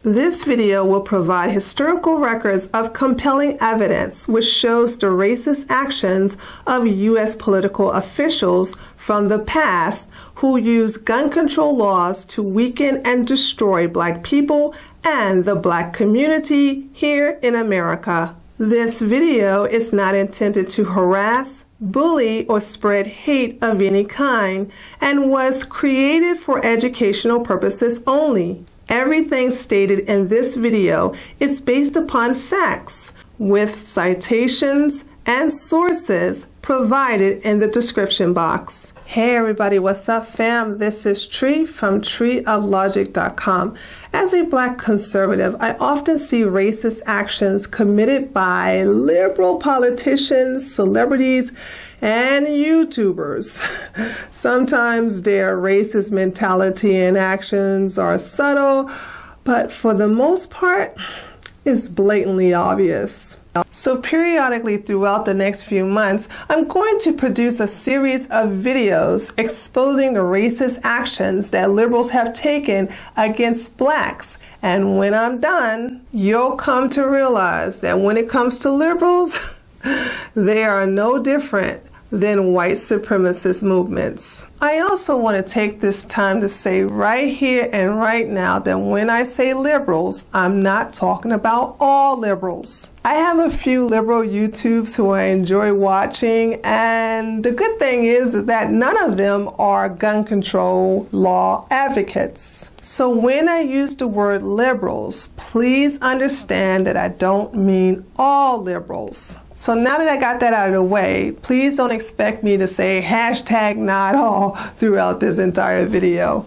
This video will provide historical records of compelling evidence which shows the racist actions of U.S. political officials from the past who used gun control laws to weaken and destroy Black people and the Black community here in America. This video is not intended to harass, bully, or spread hate of any kind and was created for educational purposes only. Everything stated in this video is based upon facts with citations and sources provided in the description box. Hey everybody, what's up fam? This is Tree from treeoflogic.com. As a Black conservative, I often see racist actions committed by liberal politicians, celebrities, and YouTubers. Sometimes their racist mentality and actions are subtle, but for the most part, it's blatantly obvious. So periodically throughout the next few months, I'm going to produce a series of videos exposing the racist actions that liberals have taken against Blacks. And when I'm done, you'll come to realize that when it comes to liberals, they are no different than white supremacist movements. I also want to take this time to say right here and right now that when I say liberals, I'm not talking about all liberals. I have a few liberal YouTubes who I enjoy watching, and the good thing is that none of them are gun control law advocates. So when I use the word liberals, please understand that I don't mean all liberals. So now that I got that out of the way, please don't expect me to say hashtag not all throughout this entire video.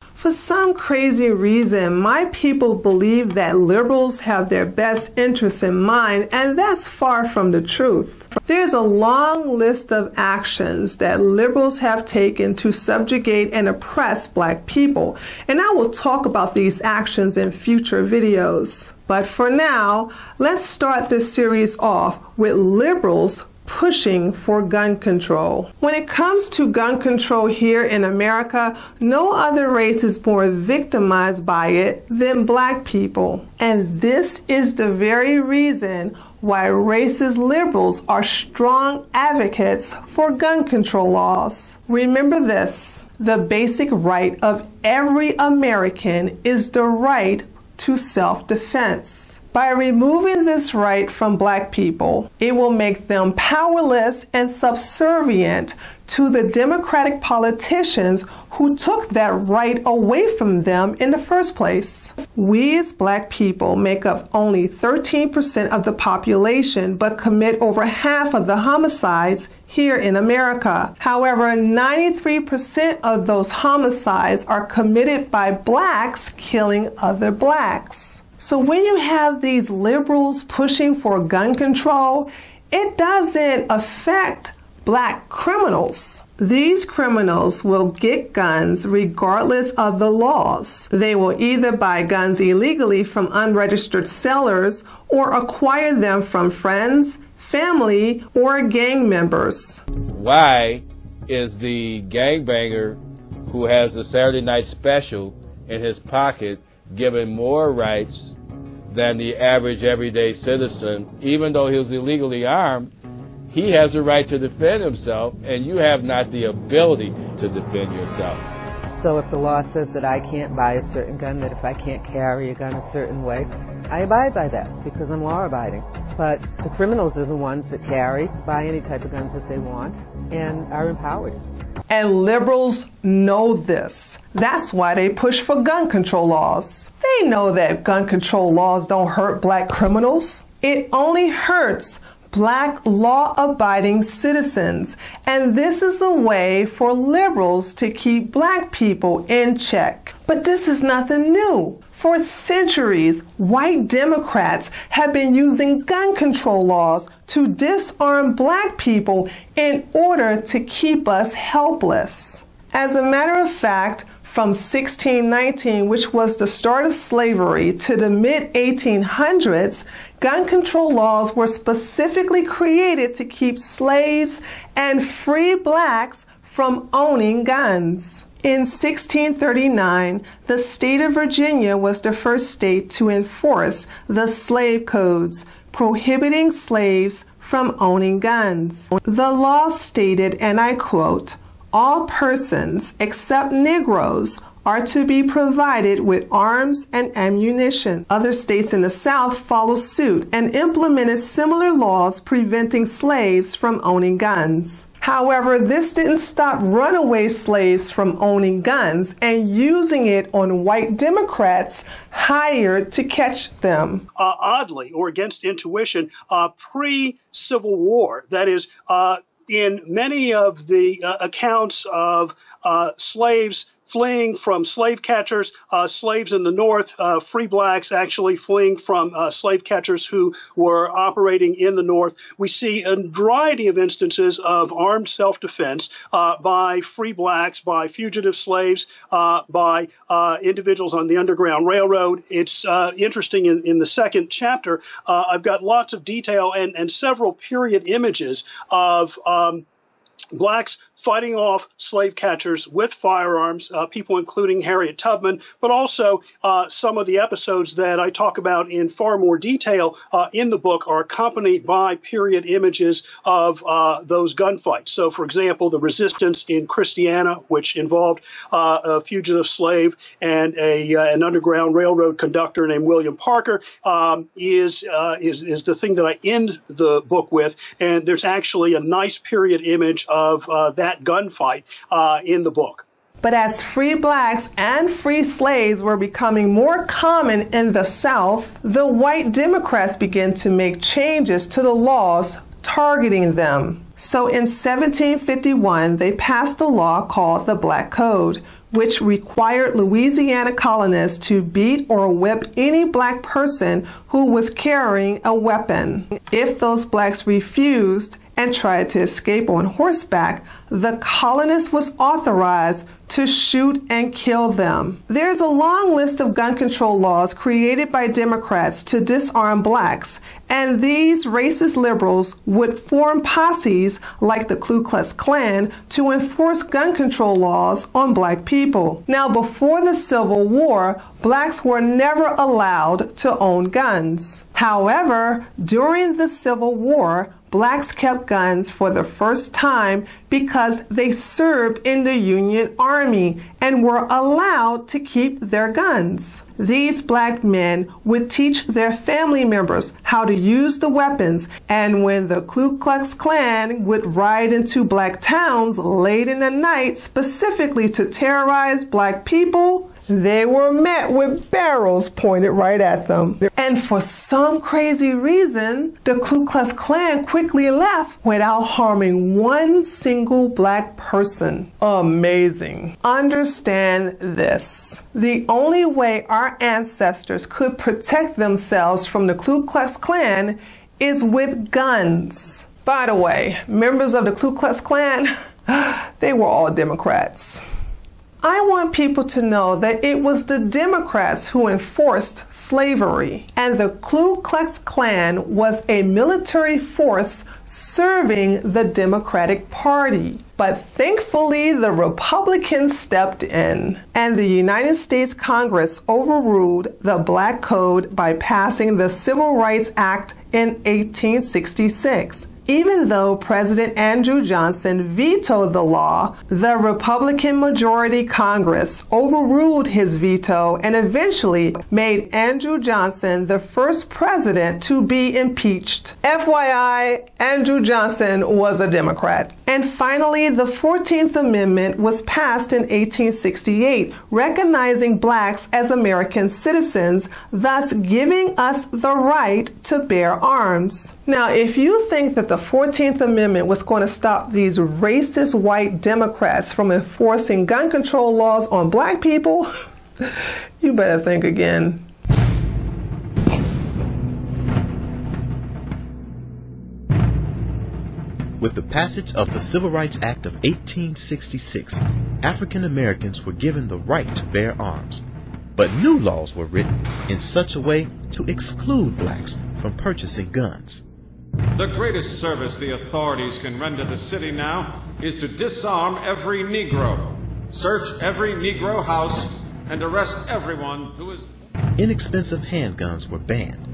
For some crazy reason, my people believe that liberals have their best interests in mind, and that's far from the truth. There's a long list of actions that liberals have taken to subjugate and oppress Black people, and I will talk about these actions in future videos. But for now, let's start this series off with liberals pushing for gun control. When it comes to gun control here in America, no other race is more victimized by it than Black people. And this is the very reason why racist liberals are strong advocates for gun control laws. Remember this: the basic right of every American is the right to self-defense. By removing this right from Black people, it will make them powerless and subservient to the Democratic politicians who took that right away from them in the first place. We as Black people make up only 13% of the population, but commit over half of the homicides here in America. However, 93% of those homicides are committed by Blacks killing other Blacks. So when you have these liberals pushing for gun control, it doesn't affect Black criminals. These criminals will get guns regardless of the laws. They will either buy guns illegally from unregistered sellers or acquire them from friends, family, or gang members. Why is the gangbanger who has the Saturday night special in his pocket given more rights than the average everyday citizen? Even though he was illegally armed, he has a right to defend himself, and you have not the ability to defend yourself. So if the law says that I can't buy a certain gun, that if I can't carry a gun a certain way, I abide by that because I'm law-abiding. But the criminals are the ones that buy any type of guns that they want, and are empowered. And liberals know this. That's why they push for gun control laws. They know that gun control laws don't hurt Black criminals. It only hurts Black law-abiding citizens. And this is a way for liberals to keep Black people in check. But this is nothing new. For centuries, white Democrats have been using gun control laws to disarm Black people in order to keep us helpless. As a matter of fact, from 1619, which was the start of slavery, to the mid-1800s, gun control laws were specifically created to keep slaves and free Blacks from owning guns. In 1639, the state of Virginia was the first state to enforce the slave codes, prohibiting slaves from owning guns. The law stated, and I quote, "All persons except Negroes are to be provided with arms and ammunition." Other states in the South followed suit and implemented similar laws preventing slaves from owning guns. However, this didn't stop runaway slaves from owning guns and using it on white Democrats hired to catch them. Oddly, or against intuition, pre-Civil War, that is, in many of the accounts of slaves fleeing from slave catchers, slaves in the North, free blacks actually fleeing from slave catchers who were operating in the North. We see a variety of instances of armed self-defense by free blacks, by fugitive slaves, by individuals on the Underground Railroad. It's interesting in the second chapter, I've got lots of detail and several period images of blacks fighting off slave catchers with firearms, people including Harriet Tubman, but also some of the episodes that I talk about in far more detail in the book are accompanied by period images of those gunfights. So, for example, the resistance in Christiana, which involved a fugitive slave and an Underground Railroad conductor named William Parker, is the thing that I end the book with. And there's actually a nice period image of that gunfight in the book. But as free blacks and free slaves were becoming more common in the South, the white Democrats began to make changes to the laws targeting them. So in 1751, they passed a law called the Black Code, which required Louisiana colonists to beat or whip any black person who was carrying a weapon. If those blacks refused and tried to escape on horseback, the colonist was authorized to shoot and kill them. There's a long list of gun control laws created by Democrats to disarm blacks, and these racist liberals would form posses like the Ku Klux Klan to enforce gun control laws on black people. Now, before the Civil War, blacks were never allowed to own guns. However, during the Civil War, blacks kept guns for the first time because they served in the Union Army and were allowed to keep their guns. These black men would teach their family members how to use the weapons, and when the Ku Klux Klan would ride into black towns late in the night specifically to terrorize black people, they were met with barrels pointed right at them. And for some crazy reason, the Ku Klux Klan quickly left without harming one single black person. Amazing. Understand this. The only way our ancestors could protect themselves from the Ku Klux Klan is with guns. By the way, members of the Ku Klux Klan, they were all Democrats. I want people to know that it was the Democrats who enforced slavery, and the Ku Klux Klan was a military force serving the Democratic Party. But thankfully, the Republicans stepped in, and the United States Congress overruled the Black Code by passing the Civil Rights Act in 1866. Even though President Andrew Johnson vetoed the law, the Republican majority Congress overruled his veto and eventually made Andrew Johnson the first president to be impeached. FYI, Andrew Johnson was a Democrat. And finally, the 14th Amendment was passed in 1868, recognizing blacks as American citizens, thus giving us the right to bear arms. Now, if you think that the 14th Amendment was going to stop these racist white Democrats from enforcing gun control laws on black people, you better think again. With the passage of the Civil Rights Act of 1866, African Americans were given the right to bear arms. But new laws were written in such a way to exclude blacks from purchasing guns. The greatest service the authorities can render the city now is to disarm every Negro. search every Negro house and arrest everyone who is... Inexpensive handguns were banned,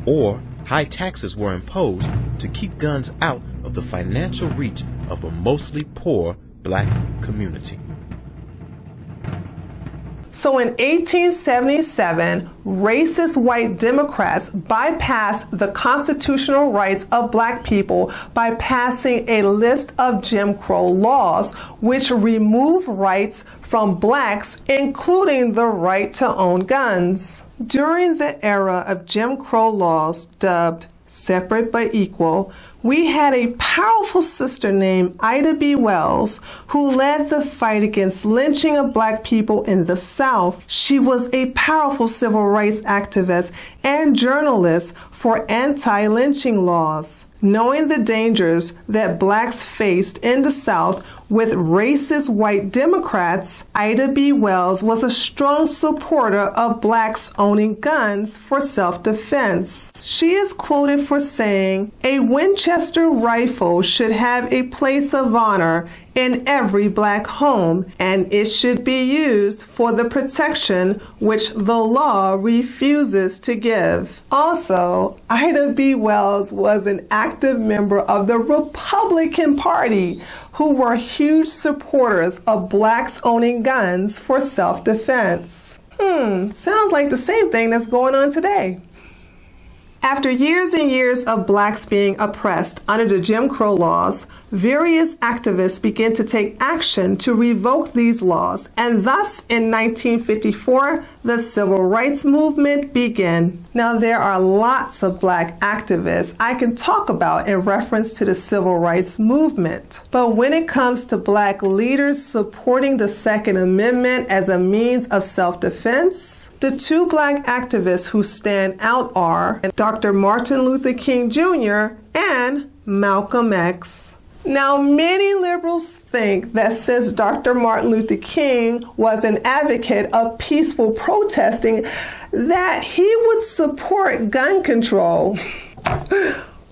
or high taxes were imposed to keep guns out of the financial reach of a mostly poor black community. So in 1877, racist white Democrats bypassed the constitutional rights of black people by passing a list of Jim Crow laws, which remove rights from blacks, including the right to own guns. During the era of Jim Crow laws, dubbed separate but equal, we had a powerful sister named Ida B. Wells who led the fight against lynching of black people in the South. She was a powerful civil rights activist and journalist for anti-lynching laws. Knowing the dangers that blacks faced in the South with racist white Democrats, Ida B. Wells was a strong supporter of blacks owning guns for self-defense. She is quoted for saying, "A Winchester rifle should have a place of honor in every black home, and it should be used for the protection which the law refuses to give." Also, Ida B. Wells was an active member of the Republican Party, who were huge supporters of blacks owning guns for self-defense. Sounds like the same thing that's going on today. After years and years of blacks being oppressed under the Jim Crow laws, various activists began to take action to revoke these laws, and thus in 1954, the Civil Rights Movement began. Now, there are lots of black activists I can talk about in reference to the Civil Rights Movement, but when it comes to black leaders supporting the Second Amendment as a means of self-defense, the two black activists who stand out are Dr. Martin Luther King Jr. and Malcolm X. Now, many liberals think that since Dr. Martin Luther King was an advocate of peaceful protesting, that he would support gun control.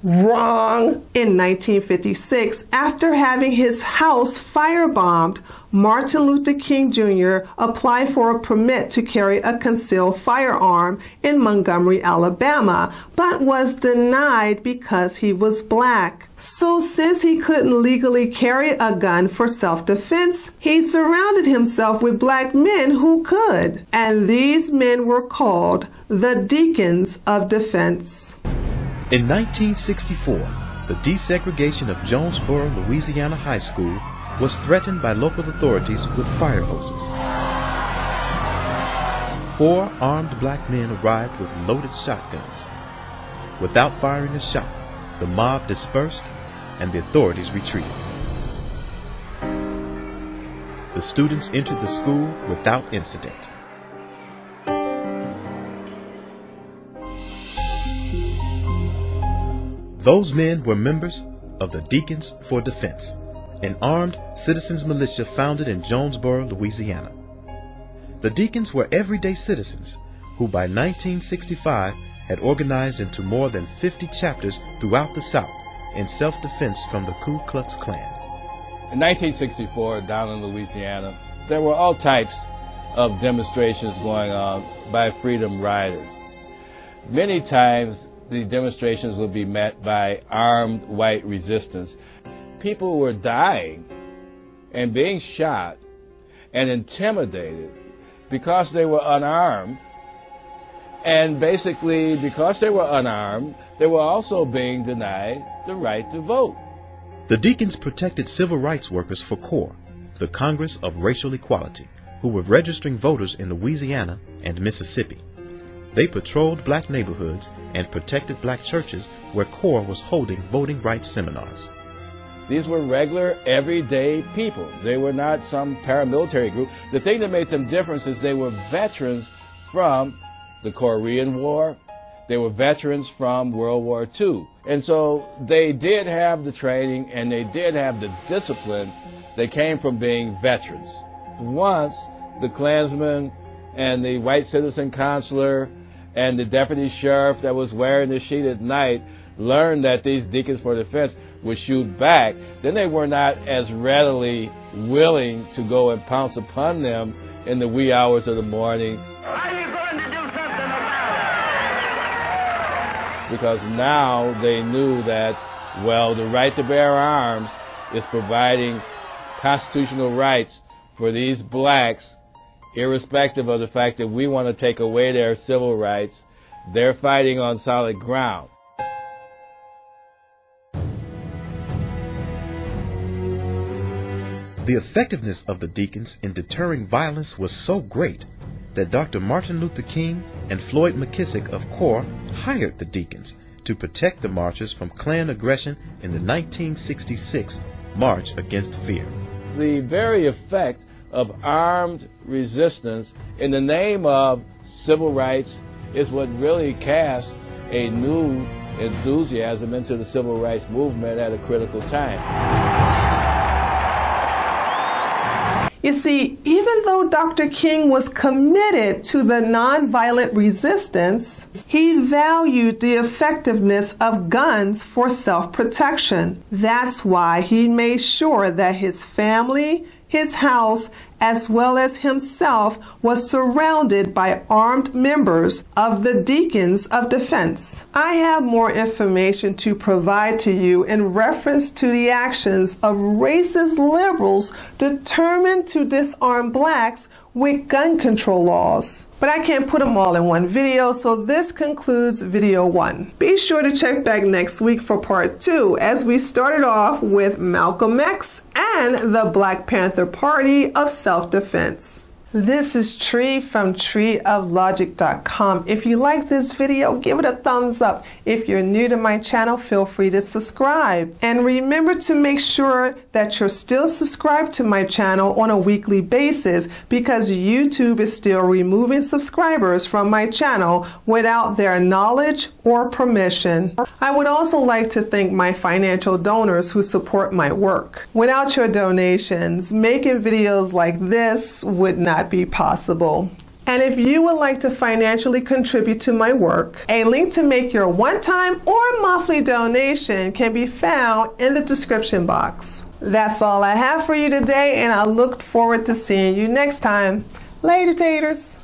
Wrong. In 1956, after having his house firebombed, Martin Luther King Jr. applied for a permit to carry a concealed firearm in Montgomery, Alabama, but was denied because he was black. So since he couldn't legally carry a gun for self-defense, he surrounded himself with black men who could. And these men were called the Deacons of Defense. In 1964, the desegregation of Jonesboro, Louisiana High School was threatened by local authorities with fire hoses. 4 armed black men arrived with loaded shotguns. Without firing a shot, the mob dispersed and the authorities retreated. The students entered the school without incident. Those men were members of the Deacons for Defense, an armed citizens militia founded in Jonesboro, Louisiana. The Deacons were everyday citizens who by 1965 had organized into more than 50 chapters throughout the South in self-defense from the Ku Klux Klan. In 1964, down in Louisiana, there were all types of demonstrations going on by freedom riders. Many times, the demonstrations would be met by armed white resistance. People were dying and being shot and intimidated because they were unarmed. And basically, because they were unarmed, they were also being denied the right to vote. The Deacons protected civil rights workers for CORE, the Congress of Racial Equality, who were registering voters in Louisiana and Mississippi. They patrolled black neighborhoods and protected black churches where CORE was holding voting rights seminars. These were regular, everyday people. They were not some paramilitary group. The thing that made them different is they were veterans from the Korean War. They were veterans from World War II. And so they did have the training and they did have the discipline that came from being veterans. Once the Klansman and the white citizen consular and the deputy sheriff that was wearing the sheet at night learned that these deacons for defense would shoot back, then they were not as readily willing to go and pounce upon them in the wee hours of the morning. Are you going to do something about it? Because now they knew that, well, the right to bear arms is providing constitutional rights for these blacks, irrespective of the fact that we want to take away their civil rights. They're fighting on solid ground. The effectiveness of the deacons in deterring violence was so great that Dr. Martin Luther King and Floyd McKissick of CORE hired the deacons to protect the marchers from Klan aggression in the 1966 March Against Fear. The very effect of armed resistance in the name of civil rights is what really cast a new enthusiasm into the civil rights movement at a critical time. You see, even though Dr. King was committed to the nonviolent resistance, he valued the effectiveness of guns for self-protection. That's why he made sure that his family, his house, as well as himself was surrounded by armed members of the Deacons of Defense. I have more information to provide to you in reference to the actions of racist liberals determined to disarm blacks with gun control laws. But I can't put them all in one video, so this concludes video 1. Be sure to check back next week for part 2, as we started off with Malcolm X and the Black Panther Party of Self-Defense. This is Tree from treeoflogic.com. If you like this video, give it a thumbs up. If you're new to my channel, feel free to subscribe. And remember to make sure that you're still subscribed to my channel on a weekly basis, because YouTube is still removing subscribers from my channel without their knowledge or permission. I would also like to thank my financial donors who support my work. Without your donations, making videos like this would not be possible. And if you would like to financially contribute to my work, a link to make your one-time or monthly donation can be found in the description box. That's all I have for you today, and I look forward to seeing you next time. Later, taters.